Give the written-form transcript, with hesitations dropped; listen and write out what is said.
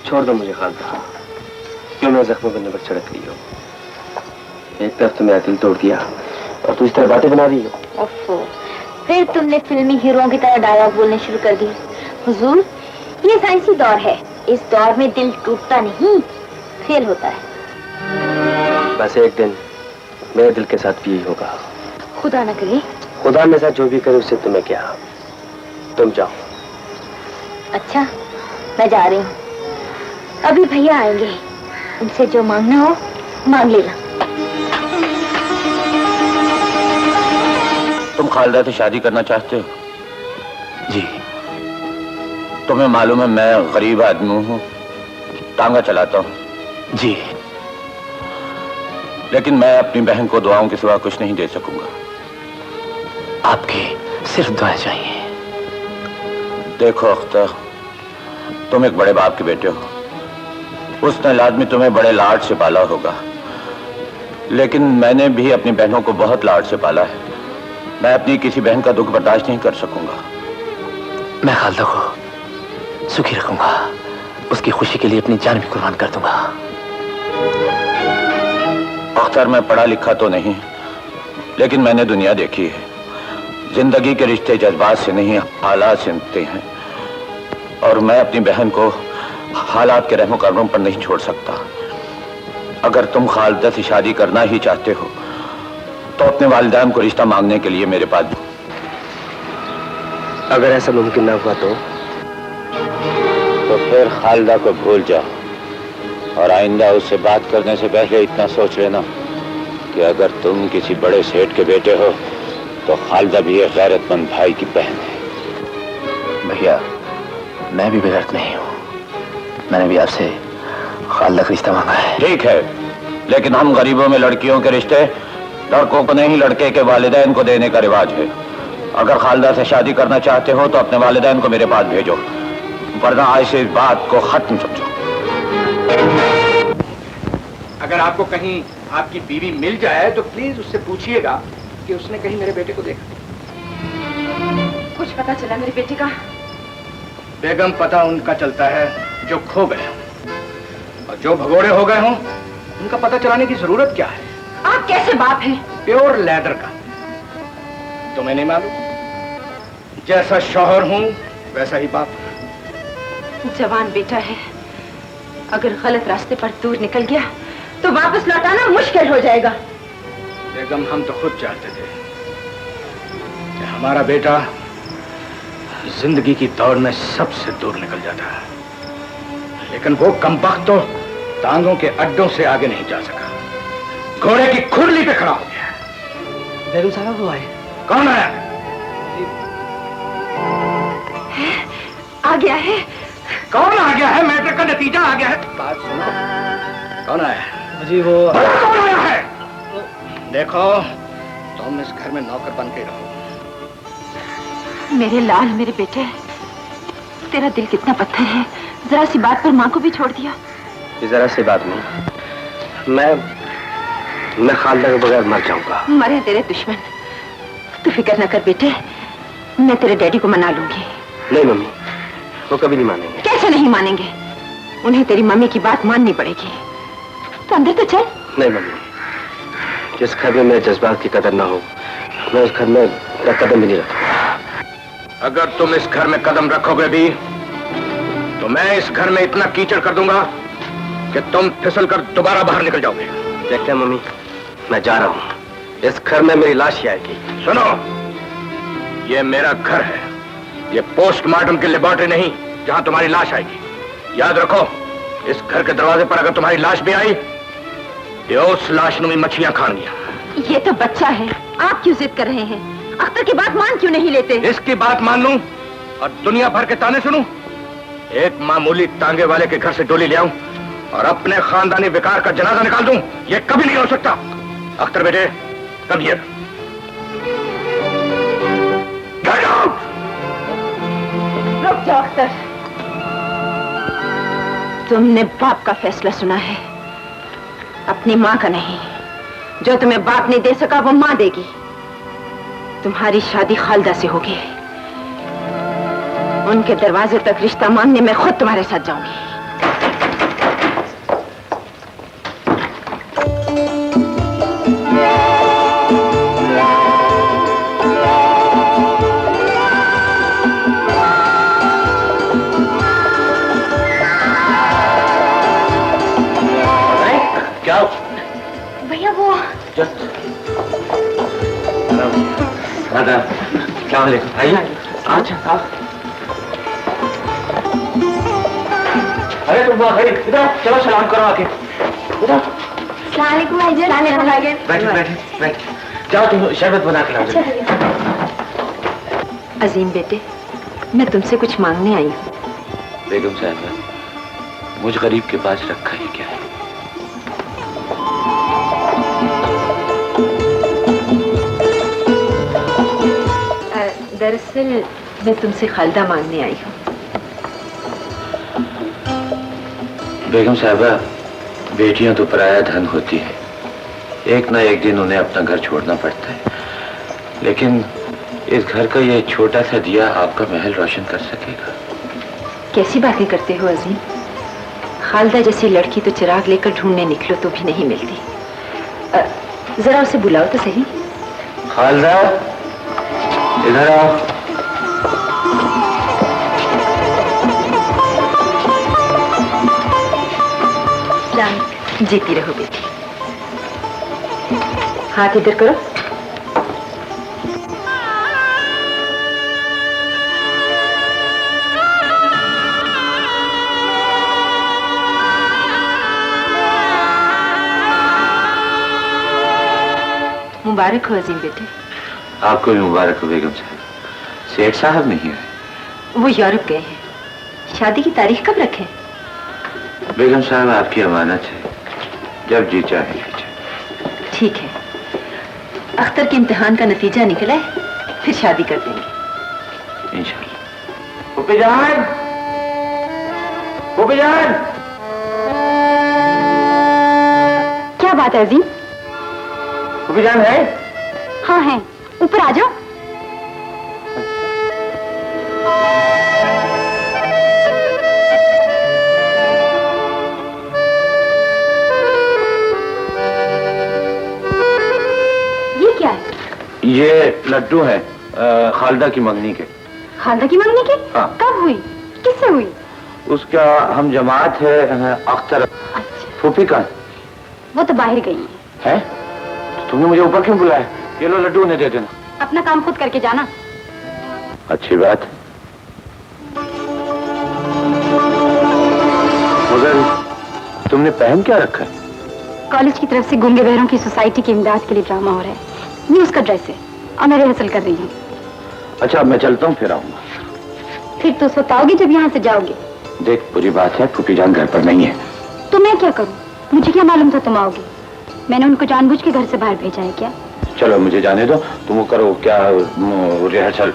छोड़ दो मुझे खालदा, क्यों मैं जख्मों करने पर छिड़क रही हो? एक तरफ तो मेरा दिल तोड़ दिया और तू इस तरह बातें बना रही हो। ओफो, फिर तुमने फिल्मी हीरोओं की तरह डायलॉग बोलने शुरू कर दिए। हुजूर, ये साइंसी दौर है, इस दौर में दिल टूटता नहीं, फेल होता है। बस एक दिन मेरे दिल के साथ भी यही होगा। खुदा न करे। खुदा मेरे साथ जो भी करे उससे तुम्हें क्या, तुम जाओ। अच्छा, मैं जा रही हूँ, अभी भैया आएंगे, उनसे जो मांगना हो मांग लेना। तुम खालदा से शादी करना चाहते हो? जी। तुम्हें मालूम है मैं गरीब आदमी हूँ, टांगा चलाता हूँ। जी। लेकिन मैं अपनी बहन को दुआओं के सिवा कुछ नहीं दे सकूंगा। आपकी सिर्फ दुआ चाहिए। देखो अख्तर, तुम एक बड़े बाप के बेटे हो, उसने लाजमी तुम्हें बड़े लाड से पाला होगा, लेकिन मैंने भी अपनी बहनों को बहुत लाड से पाला है। मैं अपनी किसी बहन का दुख बर्दाश्त नहीं कर सकूंगा। मैं खालदा को सुखी रखूंगा, उसकी खुशी के लिए अपनी जान भी कुर्बान कर दूंगा। अख्तर, मैं पढ़ा लिखा तो नहीं, लेकिन मैंने दुनिया देखी है। जिंदगी के रिश्ते जज्बात से नहीं, हालात से मिलते हैं, और मैं अपनी बहन को हालात के रहमो करम पर नहीं छोड़ सकता। अगर तुम खालदा से शादी करना ही चाहते हो तो अपने वालिदैन को रिश्ता मांगने के लिए मेरे पास। अगर ऐसा मुमकिन ना हुआ तो फिर खालदा को भूल जाओ, और आइंदा उससे बात करने से पहले इतना सोच लेना कि अगर तुम किसी बड़े सेठ के बेटे हो तो खालदा भी एक गैरतमंद भाई की बहन है। भैया, मैं भी बेगैरत नहीं हूँ, मैंने भी आपसे खालदा का रिश्ता मांगा है। ठीक है, लेकिन हम गरीबों में लड़कियों के रिश्ते लड़कों को नहीं, लड़के के वालिदैन को देने का रिवाज है। अगर खालदा से शादी करना चाहते हो तो अपने वालिदैन को मेरे पास भेजो, वरना आज से इस बात को खत्म समझो। अगर आपको कहीं आपकी बीवी मिल जाए तो प्लीज उससे पूछिएगा कि उसने कहीं मेरे बेटे को देखा। कुछ पता चला मेरे बेटे का? बेगम, पता उनका चलता है जो खो गए हों, और जो भगोड़े हो गए हों उनका पता चलाने की जरूरत क्या है? आप कैसे बाप हैं? प्योर लेदर का। तुम्हें नहीं मालूम? जैसा शौहर हूं वैसा ही बाप। जवान बेटा है, अगर गलत रास्ते पर दूर निकल गया तो वापस लौटाना मुश्किल हो जाएगा। बेगम, हम तो खुद चाहते थे कि हमारा बेटा जिंदगी की दौड़ में सबसे दूर निकल जाता है, लेकिन वो कमबख्त तो टांगों के अड्डों से आगे नहीं जा सका, घोड़े की खुरली पे खड़ा हो गया। बेगम साहब वो आए। कौन आया? आ गया है। कौन आ गया है? मैटर का नतीजा आ गया है। बात सुनो, कौन आया है? जी वो कौन आया है? देखो, तुम इस घर में नौकर बन के रहो। मेरे लाल, मेरे बेटे, तेरा दिल कितना पत्थर है, जरा सी बात पर माँ को भी छोड़ दिया। जरा सी बात नहीं, मैं खालदा के बगैर मर जाऊंगा। मरे तेरे दुश्मन, तू फिक्र न कर बेटे, मैं तेरे डैडी को मना लूंगी। नहीं मम्मी, वो कभी नहीं मानेंगे। कैसे नहीं मानेंगे? उन्हें तेरी मम्मी की बात माननी पड़ेगी। तो अंदर तो चल। नहीं मम्मी, जिस घर में मेरे जज्बात की कदर ना हो, मैं उस घर में कदम भी नहीं रखूंगा। अगर तुम इस घर में कदम रखोगे भी तो मैं इस घर में इतना कीचड़ कर दूंगा कि तुम फिसल कर दोबारा बाहर निकल जाओगे। देखते हैं मम्मी, मैं जा रहा हूँ। इस घर में मेरी लाश ही आएगी। सुनो, ये मेरा घर है, ये पोस्टमार्टम की लेबोरेटरी नहीं जहां तुम्हारी लाश आएगी। याद रखो, इस घर के दरवाजे पर अगर तुम्हारी लाश भी आई तो उस लाश में मछलियां खाएंगी। ये तो बच्चा है, आप क्यों जिद कर रहे हैं? अख्तर की बात मान क्यों नहीं लेते? इसकी बात मान लूं और दुनिया भर के ताने सुनूं? एक मामूली तांगे वाले के घर से डोली ले आऊं और अपने खानदानी विकार का जनाजा निकाल दूं? ये कभी नहीं हो सकता। अख्तर बेटे, कम हियर। Get out! रुक जाओ अख्तर, तुमने बाप का फैसला सुना है, अपनी माँ का नहीं। जो तुम्हें बाप नहीं दे सका वो माँ देगी। तुम्हारी शादी खालदा से होगी। उनके दरवाजे तक रिश्ता मांगने में खुद तुम्हारे साथ जाऊंगी। अस्सलाम वालेकुम। आइए। अच्छा साहब। अरे तुम वहाँ खड़ी, इधर चलो सलाम करो आके। इधर। अस्सलामुअलैकुम भाईजान। बैठे बैठे बैठे। जाओ तुम शरबत बना के लाओ। अजीम बेटे, मैं तुमसे कुछ मांगने आई हूँ। बेगम साहबा, मुझ गरीब के पास रखा ही क्या है? दरअसल मैं तुमसे खालदा मांगने आई हूँ। बेगम साहबा, बेटियां तो पराया धन होती है, एक ना एक दिन उन्हें अपना घर छोड़ना पड़ता है, लेकिन इस घर का ये छोटा सा दिया आपका महल रोशन कर सकेगा। कैसी बातें करते हो अजीम? खालदा जैसी लड़की तो चिराग लेकर ढूंढने निकलो तो भी नहीं मिलती। जरा उसे बुलाओ तो सही। खालदा, इधर आओ। जीती रहो बेटी। हाथ इधर करो। मुबारक हो अजीम बेटे। आपको भी मुबारक हो बेगम साहब। सेठ साहब नहीं है? वो यूरोप गए हैं। शादी की तारीख कब रखें? बेगम साहब आपकी अमानत है, जब जी चाहे लीजिए। ठीक है, अख्तर के इम्तिहान का नतीजा निकला है, फिर शादी कर देंगे इंशाल्लाह। फूफीजान, फूफीजान। क्या बात है अजीम? फूफीजान है? हाँ है, ऊपर आ जाओ। ये क्या है? ये लड्डू है खालदा की मंगनी के। खालदा की मंगनी के? हाँ। कब हुई? किससे हुई? उसका हम जमात है अख्तर। अच्छा। फूफी का वो तो बाहर गई है। तुमने मुझे ऊपर क्यों बुलाया? ये लो लड्डू उन्हें दे देना। अपना काम खुद करके जाना। अच्छी बात है, मगर तुमने पहन क्या रखा है? कॉलेज की तरफ से गूंगे बहरों की सोसाइटी की इमदाद के लिए ड्रामा हो रहा है। ये उसका ड्रेस है और मैं रिहर्सल कर रही हूँ। अच्छा, मैं चलता हूँ, फिर आऊंगा। फिर तो उस वक्त आओगे जब यहाँ से जाओगे। देख, बुरी बात है, फूफी जान घर पर नहीं है। तो मैं क्या करूँ? मुझे क्या मालूम था तुम आओगे? मैंने उनको जानबूझ के घर से बाहर भेजा है क्या? चलो मुझे जाने दो, तुम करो क्या रिहर्सल।